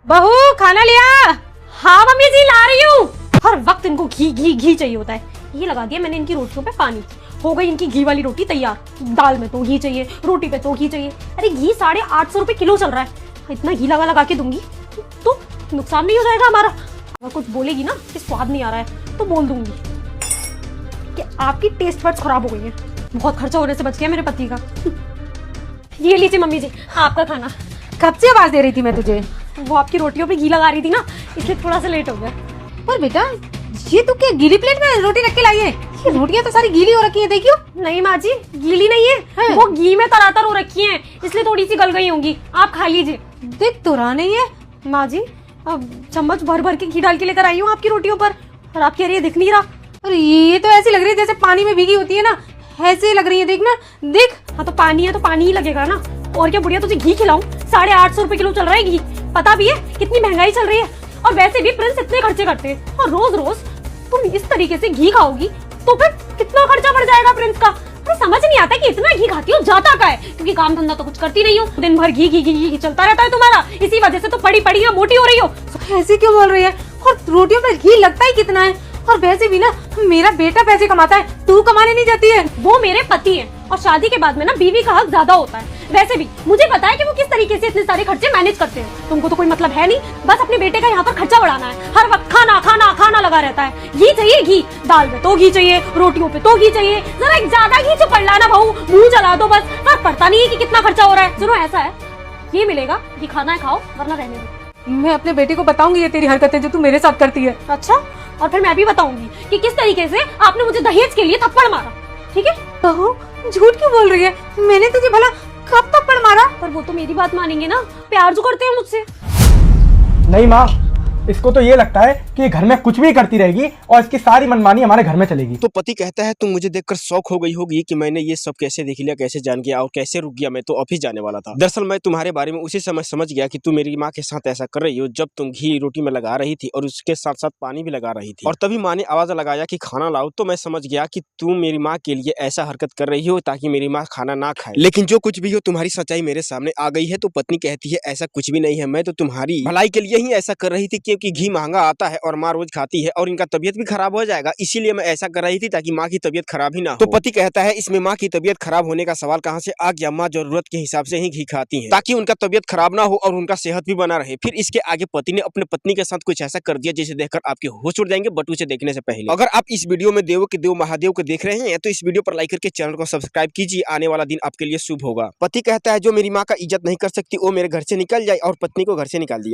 बहू खाना लिया? हाँ मम्मी जी ला रही हूँ। हर वक्त इनको घी घी घी चाहिए होता है। ये लगा दिया मैंने इनकी रोटियों पे पानी, हो गई इनकी घी वाली रोटी तैयार। दाल में तो घी चाहिए, रोटी पे तो घी चाहिए। अरे घी 850 रुपए किलो चल रहा है, इतना घी लगा लगा के दूंगी तो नुकसान नहीं हो जाएगा हमारा। अगर कुछ बोलेगी ना कि स्वाद नहीं आ रहा है तो बोल दूंगी कि आपकी टेस्ट बड्स खराब हो गई है। बहुत खर्चा होने से बच गया मेरे पति का। ये लीजिए मम्मी जी आपका खाना। कब से आवाज दे रही थी मैं तुझे? वो आपकी रोटियों पे घी लगा रही थी ना, इसलिए थोड़ा सा लेट हो गया। पर बेटा ये तू क्या गीली प्लेट में रोटी रख के लाई है? ये रोटियां तो सारी गीली हो रखी है, देखियो। नहीं माँ जी गीली नहीं है, वो घी में तरातर हो रखी हैं, इसलिए थोड़ी सी गल गई होंगी। आप खा लीजिए। देख तो रहा नहीं है। माँ जी अब चम्मच भर भर के घी डाल के लेकर आई हूँ आपकी रोटियों पर, और आप कह रही है दिख नहीं रहा। अरे ये तो ऐसी लग रही है जैसे पानी में भीगी होती है ना, ऐसे लग रही है। देख ना देख। हाँ तो पानी है तो पानी ही लगेगा ना। और क्या बुढ़िया तुझे घी खिलाऊं? 850 रुपए किलो चल रहा है घी। पता भी है कितनी महंगाई चल रही है, और वैसे भी प्रिंस इतने खर्चे करते हैं, और रोज रोज तुम इस तरीके से घी खाओगी तो फिर कितना खर्चा बढ़ जाएगा प्रिंस का। मुझे समझ नहीं आता कि इतना घी खाती हो जाता का है, क्योंकि काम धंधा तो कुछ करती नहीं हो, दिन भर घी घी घी घी चलता रहता है तुम्हारा। इसी वजह से तो पड़ी पड़ी है मोटी हो रही हो। ऐसे क्यों बोल रही है? और रोटियों में घी लगता ही कितना है। और वैसे भी ना मेरा बेटा पैसे कमाता है, तू कमाने नहीं जाती है। वो मेरे पति हैं, और शादी के बाद में ना बीवी का हक ज्यादा होता है। वैसे भी मुझे पता है कि वो किस तरीके से इतने सारे खर्चे मैनेज करते हैं। तुमको तो कोई मतलब है नहीं, बस अपने बेटे का यहाँ पर खर्चा बढ़ाना है। हर वक्त खाना खाना खाना लगा रहता है। घी चाहिए घी, दाल में तो घी चाहिए, रोटियों पे तो घी चाहिए। जरा एक ज्यादा घी से पड़ लाना बहू, मुंह जला दो बस, फर्क पड़ता नहीं है कि कितना खर्चा हो रहा है। सुनो ऐसा है, ये मिलेगा कि खाना है खाओ वरना रहने दो। मैं अपने बेटे को बताऊंगी ये तेरी हरकतें जो तू मेरे साथ करती है। अच्छा, और फिर मैं भी बताऊंगी कि किस तरीके से आपने मुझे दहेज के लिए थप्पड़ मारा। ठीक है? बहू झूठ क्यों बोल रही है? मैंने तुझे भला कब थप्पड़ मारा? पर वो तो मेरी बात मानेंगे ना, प्यार जो करते हैं मुझसे। नहीं माँ, इसको तो ये लगता है कि ये घर में कुछ भी करती रहेगी और इसकी सारी मनमानी हमारे घर में चलेगी। तो पति कहता है तुम मुझे देखकर शौक हो गई होगी कि मैंने ये सब कैसे देख लिया, कैसे जान गया और कैसे रुक गया। मैं तो ऑफिस जाने वाला था। दरअसल मैं तुम्हारे बारे में उसी समय समझ गया कि तुम मेरी माँ के साथ ऐसा कर रही हो, जब तुम घी रोटी में लगा रही थी और उसके साथ साथ पानी भी लगा रही थी। और तभी माँ ने आवाज लगाया कि खाना लाओ, तो मैं समझ गया कि तुम मेरी माँ के लिए ऐसा हरकत कर रही हो ताकि मेरी माँ खाना ना खाए। लेकिन जो कुछ भी हो, तुम्हारी सच्चाई मेरे सामने आ गई है। तो पत्नी कहती है ऐसा कुछ भी नहीं है, मैं तो तुम्हारी भलाई के लिए ही ऐसा कर रही थी, क्योंकि घी महंगा है और माँ रोज खाती है और इनका तबीयत भी खराब हो जाएगा, इसीलिए मैं ऐसा कर रही थी ताकि माँ की तबीयत खराब ही ना हो। तो पति कहता है इसमें माँ की तबीयत खराब होने का सवाल कहाँ से आ गया? माँ जरूरत के हिसाब से ही घी खाती हैं ताकि उनका तबीयत खराब ना हो और उनका सेहत भी बना रहे। फिर इसके आगे पति ने अपने पत्नी के साथ कुछ ऐसा कर दिया जिसे देखकर आपके होश उड़ जाएंगे, बट उसे देखने से पहले अगर आप इस वीडियो में देवों के देव महादेव को देख रहे हैं तो इस वीडियो पर लाइक करके चैनल को सब्सक्राइब कीजिए। आने वाला दिन आपके लिए शुभ होगा। पति कहता है जो मेरी माँ का इज्जत नहीं कर सकती वो मेरे घर से निकल जाए, और पत्नी को घर से निकाल दिया।